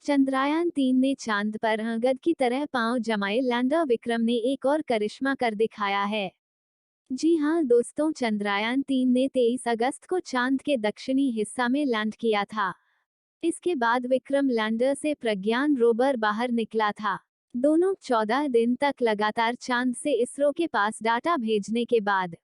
चंद्रयान-3 ने चांद पर गध की तरह पांव जमाए। लैंडर विक्रम ने एक और करिश्मा कर दिखाया है। जी हां दोस्तों, चंद्रयान-3 ने 23 अगस्त को चांद के दक्षिणी हिस्सा में लैंड किया था। इसके बाद विक्रम लैंडर से प्रज्ञान रोवर बाहर निकला था। दोनों 14 दिन तक लगातार चांद से इसरो के पास डाटा भेजने के बाद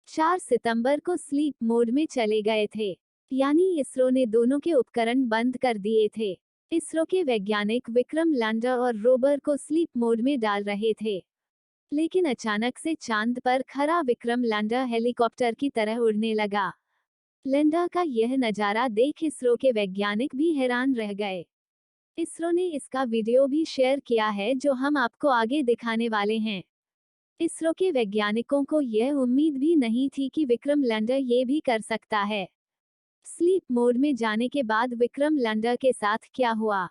4 सितंबर को स्लीप मोड में चले गए थे। यानी इसरो ने दोनों के उपकरण बंद कर दिए थे। इसरो के वैज्ञानिक विक्रम लैंडर और रोवर को स्लीप मोड में डाल रहे थे, लेकिन अचानक से चांद पर खड़ा विक्रम लैंडर हेलीकॉप्टर की तरह उड़ने लगा। लैंडर का यह नजारा देख इसरो के वैज्ञानिक भी हैरान रह गए। इसरो ने इसका वीडियो भी शेयर किया है, जो हम आपको आगे दिखाने वाले हैं। इसरो के वैज्ञानिकों को यह उम्मीद भी नहीं थी कि विक्रम लैंडर ये भी कर सकता है। स्लीप मोड में जाने के बाद विक्रम लैंडर के साथ क्या हुआ,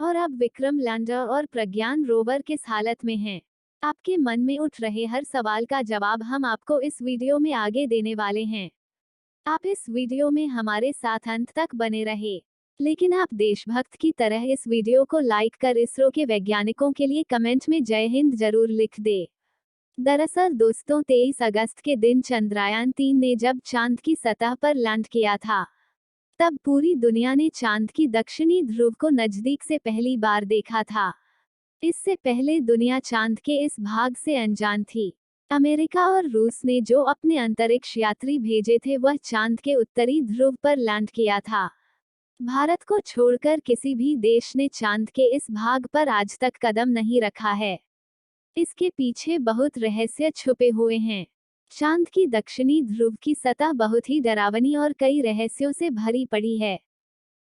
और अब विक्रम लैंडर और प्रज्ञान रोवर किस हालत में हैं? आपके मन में उठ रहे हर सवाल का जवाब हम आपको इस वीडियो में आगे देने वाले हैं। आप इस वीडियो में हमारे साथ अंत तक बने रहे। लेकिन आप देशभक्त की तरह इस वीडियो को लाइक कर इसरो के वैज्ञानिकों के लिए कमेंट में जय हिंद जरूर लिख दे। दरअसल दोस्तों, 23 अगस्त के दिन चंद्रयान-3 ने जब चांद की सतह पर लैंड किया था, तब पूरी दुनिया ने चांद की दक्षिणी ध्रुव को नजदीक से पहली बार देखा था। इससे पहले दुनिया चांद के इस भाग से अनजान थी। अमेरिका और रूस ने जो अपने अंतरिक्ष यात्री भेजे थे, वह चांद के उत्तरी ध्रुव पर लैंड किया था। भारत को छोड़कर किसी भी देश ने चांद के इस भाग पर आज तक कदम नहीं रखा है। इसके पीछे बहुत रहस्य छुपे हुए हैं। चांद की दक्षिणी ध्रुव की सतह बहुत ही डरावनी और कई रहस्यों से भरी पड़ी है।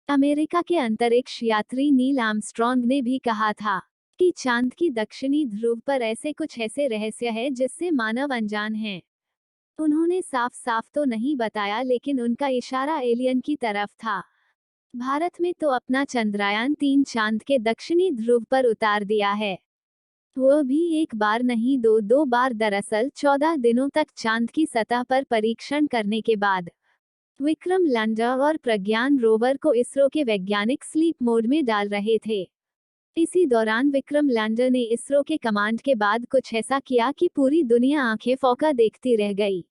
अमेरिका के अंतरिक्ष यात्री नील आर्मस्ट्रॉन्ग ने भी कहा था कि चांद की दक्षिणी ध्रुव पर कुछ ऐसे रहस्य है जिससे मानव अनजान है। उन्होंने साफ साफ तो नहीं बताया, लेकिन उनका इशारा एलियन की तरफ था। भारत में तो अपना चंद्रयान-3 चांद के दक्षिणी ध्रुव पर उतार दिया है, वो भी एक बार नहीं, दो बार। दरअसल 14 दिनों तक चांद की सतह पर परीक्षण करने के बाद विक्रम लैंडर और प्रज्ञान रोवर को इसरो के वैज्ञानिक स्लीप मोड में डाल रहे थे। इसी दौरान विक्रम लैंडर ने इसरो के कमांड के बाद कुछ ऐसा किया कि पूरी दुनिया आंखें फौका देखती रह गई।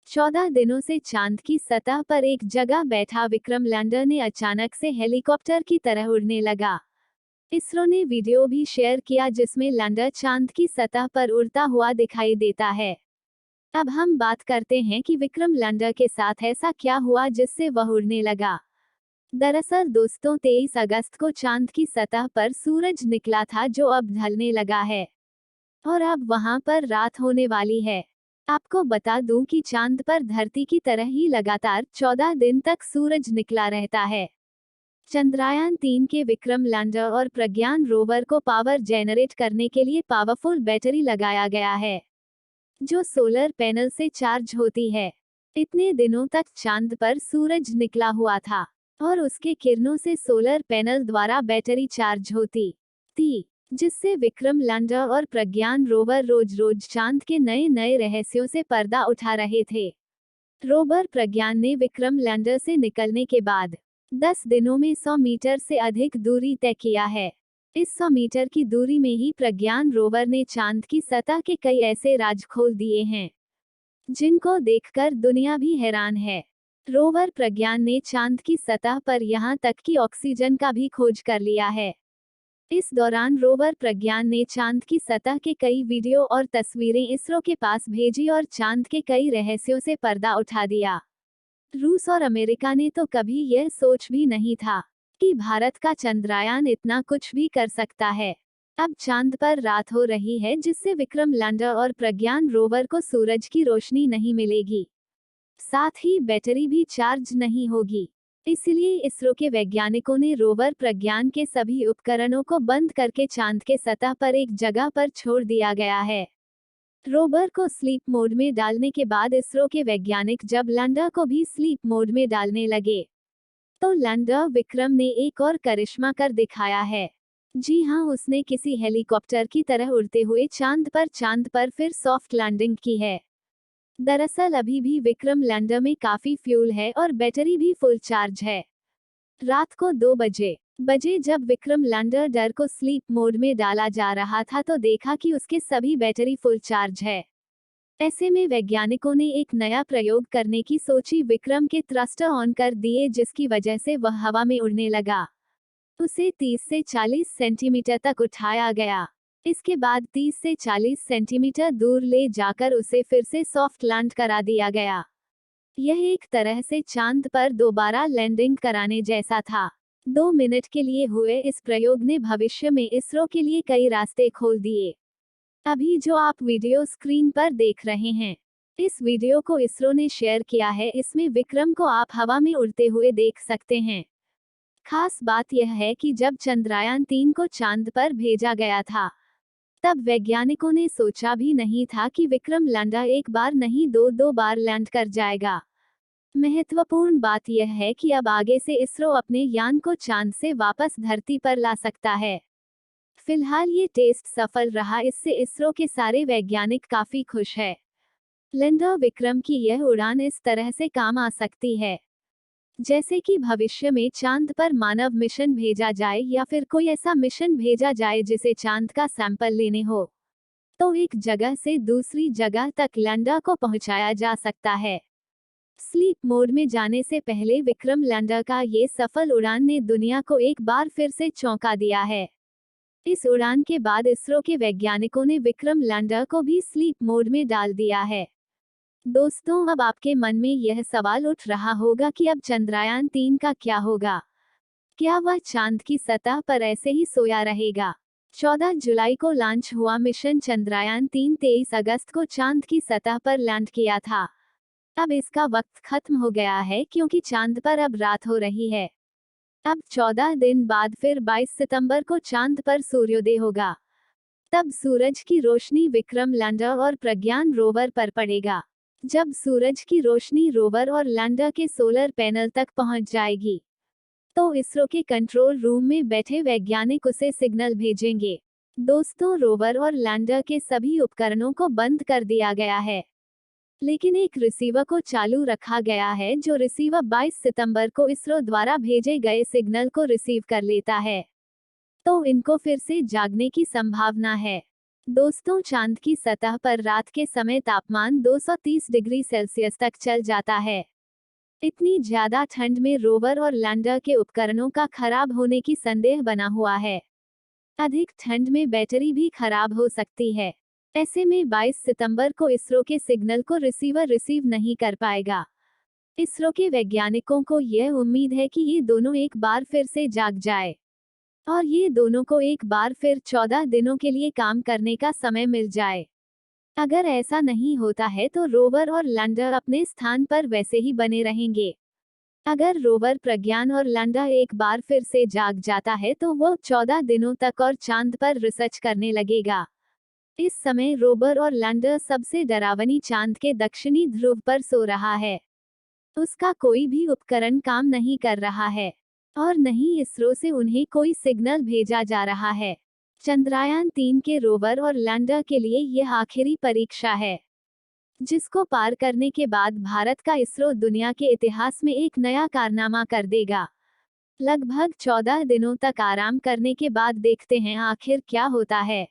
14 दिनों से चांद की सतह पर एक जगह बैठा विक्रम लैंडर ने अचानक से हेलीकॉप्टर की तरह उड़ने लगा। इसरो ने वीडियो भी शेयर किया जिसमें लैंडर चांद की सतह पर उड़ता हुआ दिखाई देता है। अब हम बात करते हैं कि विक्रम लैंडर के साथ ऐसा क्या हुआ जिससे वह उड़ने लगा। दरअसल दोस्तों, 23 अगस्त को चांद की सतह पर सूरज निकला था, जो अब ढलने लगा है और अब वहां पर रात होने वाली है। आपको बता दूं कि चांद पर धरती की तरह ही लगातार 14 दिन तक सूरज निकला रहता है। चंद्रयान-3 के विक्रम लैंडर और प्रज्ञान रोवर को पावर जेनरेट करने के लिए पावरफुल बैटरी लगाया गया है, जो सोलर पैनल से चार्ज होती है। इतने दिनों तक चांद पर सूरज निकला हुआ था और उसके किरणों से सोलर पैनल द्वारा बैटरी चार्ज होती थी, जिससे विक्रम लैंडर और प्रज्ञान रोवर रोज रोज चांद के नए नए रहस्यों से पर्दा उठा रहे थे। रोवर प्रज्ञान ने विक्रम लैंडर से निकलने के बाद 10 दिनों में 100 मीटर से अधिक दूरी तय किया है। इस 100 मीटर की दूरी में ही प्रज्ञान रोवर ने चांद की सतह के कई ऐसे राज खोल दिए हैं, जिनको देखकर दुनिया भी हैरान है। रोवर प्रज्ञान ने चांद की सतह पर यहां तक कि ऑक्सीजन का भी खोज कर लिया है। इस दौरान रोवर प्रज्ञान ने चांद की सतह के कई वीडियो और तस्वीरें इसरो के पास भेजी और चांद के कई रहस्यों से पर्दा उठा दिया। रूस और अमेरिका ने तो कभी यह सोच भी नहीं था कि भारत का चंद्रयान इतना कुछ भी कर सकता है। अब चांद पर रात हो रही है, जिससे विक्रम लैंडर और प्रज्ञान रोवर को सूरज की रोशनी नहीं मिलेगी, साथ ही बैटरी भी चार्ज नहीं होगी। इसलिए इसरो के वैज्ञानिकों ने रोवर प्रज्ञान के सभी उपकरणों को बंद करके चांद के सतह पर एक जगह पर छोड़ दिया गया है। रोवर को स्लीप मोड में डालने के बाद इसरो के वैज्ञानिक जब लैंडर को भी स्लीप मोड में डालने लगे, तो लैंडर विक्रम ने एक और करिश्मा कर दिखाया है। जी हां, उसने किसी हेलीकॉप्टर की तरह उड़ते हुए चांद पर फिर सॉफ्ट लैंडिंग की है। दरअसल अभी भी विक्रम लैंडर में काफी फ्यूल है और बैटरी भी फुल चार्ज है। रात को 2 बजे बजे जब विक्रम लैंडर डर को स्लीप मोड में डाला जा रहा था तो देखा कि उसके सभी बैटरी फुल चार्ज है। ऐसे में वैज्ञानिकों ने एक नया प्रयोग करने की सोची, विक्रम के थ्रस्टर ऑन कर दिए जिसकी वजह से वह हवा में उड़ने लगा। उसे 30 से 40 सेंटीमीटर तक उठाया गया। इसके बाद 30 से 40 सेंटीमीटर दूर ले जाकर उसे फिर से सॉफ्ट लैंड करा दिया गया। यह एक तरह से चांद पर दोबारा लैंडिंग कराने जैसा था। 2 मिनट के लिए हुए इस प्रयोग ने भविष्य में इसरो के लिए कई रास्ते खोल दिए। अभी जो आप वीडियो स्क्रीन पर देख रहे हैं, इस वीडियो को इसरो ने शेयर किया है। इसमें विक्रम को आप हवा में उड़ते हुए देख सकते हैं। खास बात यह है कि जब चंद्रयान-3 को चांद पर भेजा गया था, तब वैज्ञानिकों ने सोचा भी नहीं था कि विक्रम लैंडर एक बार नहीं दो बार लैंड कर जाएगा। महत्वपूर्ण बात यह है कि अब आगे से इसरो अपने यान को चांद से वापस धरती पर ला सकता है। फिलहाल ये टेस्ट सफल रहा, इससे इसरो के सारे वैज्ञानिक काफी खुश है। लैंडर विक्रम की यह उड़ान इस तरह से काम आ सकती है, जैसे कि भविष्य में चांद पर मानव मिशन भेजा जाए या फिर कोई ऐसा मिशन भेजा जाए जिसे चांद का सैंपल लेने हो, तो एक जगह से दूसरी जगह तक लैंडर को पहुंचाया जा सकता है। स्लीप मोड में जाने से पहले विक्रम लैंडर का ये सफल उड़ान ने दुनिया को एक बार फिर से चौंका दिया है। इस उड़ान के बाद इसरो के वैज्ञानिकों ने विक्रम लैंडर को भी स्लीप मोड में डाल दिया है। दोस्तों, अब आपके मन में यह सवाल उठ रहा होगा कि अब चंद्रयान-3 का क्या होगा? क्या वह चांद की सतह पर ऐसे ही सोया रहेगा? 14 जुलाई को लॉन्च हुआ मिशन चंद्रयान-3 23 अगस्त को चांद की सतह पर लैंड किया था। अब इसका वक्त खत्म हो गया है क्योंकि चांद पर अब रात हो रही है। अब 14 दिन बाद फिर 22 सितंबर को चांद पर सूर्योदय होगा। तब सूरज की रोशनी विक्रम लैंडर और प्रज्ञान रोवर पर पड़ेगा। जब सूरज की रोशनी रोवर और लैंडर के सोलर पैनल तक पहुंच जाएगी, तो इसरो के कंट्रोल रूम में बैठे वैज्ञानिक उसे सिग्नल भेजेंगे। दोस्तों, रोवर और लैंडर के सभी उपकरणों को बंद कर दिया गया है, लेकिन एक रिसीवर को चालू रखा गया है जो रिसीवर 22 सितंबर को इसरो द्वारा भेजे गए सिग्नल को रिसीव कर लेता है, तो इनको फिर से जागने की संभावना है। दोस्तों, चांद की सतह पर रात के समय तापमान 230 डिग्री सेल्सियस तक चल जाता है। इतनी ज्यादा ठंड में रोवर और लैंडर के उपकरणों का खराब होने की संदेह बना हुआ है। अधिक ठंड में बैटरी भी खराब हो सकती है। ऐसे में 22 सितंबर को इसरो के सिग्नल को रिसीवर रिसीव नहीं कर पाएगा। इसरो के वैज्ञानिकों को यह उम्मीद है कि ये दोनों एक बार फिर से जाग जाए और ये दोनों को एक बार फिर 14 दिनों के लिए काम करने का समय मिल जाए। अगर ऐसा नहीं होता है तो रोवर और लैंडर अपने स्थान पर वैसे ही बने रहेंगे। अगर रोवर प्रज्ञान और लैंडर एक बार फिर से जाग जाता है तो वो 14 दिनों तक और चांद पर रिसर्च करने लगेगा। इस समय रोवर और लैंडर सबसे डरावनी चांद के दक्षिणी ध्रुव पर सो रहा है। उसका कोई भी उपकरण काम नहीं कर रहा है और न ही इसरो से उन्हें कोई सिग्नल भेजा जा रहा है। चंद्रयान-3 के रोवर और लैंडर के लिए यह आखिरी परीक्षा है, जिसको पार करने के बाद भारत का इसरो दुनिया के इतिहास में एक नया कारनामा कर देगा। लगभग 14 दिनों तक आराम करने के बाद देखते हैं आखिर क्या होता है।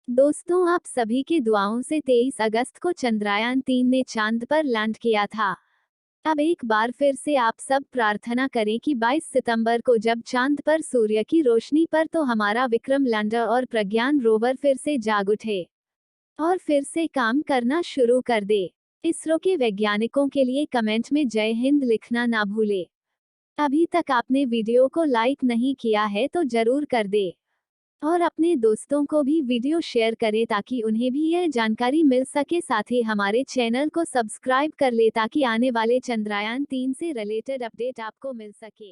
दोस्तों, आप सभी की दुआओं से 23 अगस्त को चंद्रयान-3 ने चांद पर लैंड किया था। अब एक बार फिर से आप सब प्रार्थना करें कि 22 सितंबर को जब चांद पर सूर्य की रोशनी पर तो हमारा विक्रम लैंडर और प्रज्ञान रोवर फिर से जाग उठे और फिर से काम करना शुरू कर दे। इसरो के वैज्ञानिकों के लिए कमेंट में जय हिंद लिखना ना भूले। अभी तक आपने वीडियो को लाइक नहीं किया है तो जरूर कर दे और अपने दोस्तों को भी वीडियो शेयर करें ताकि उन्हें भी यह जानकारी मिल सके। साथ ही हमारे चैनल को सब्सक्राइब कर ले ताकि आने वाले चंद्रयान-3 से रिलेटेड अपडेट आपको मिल सके।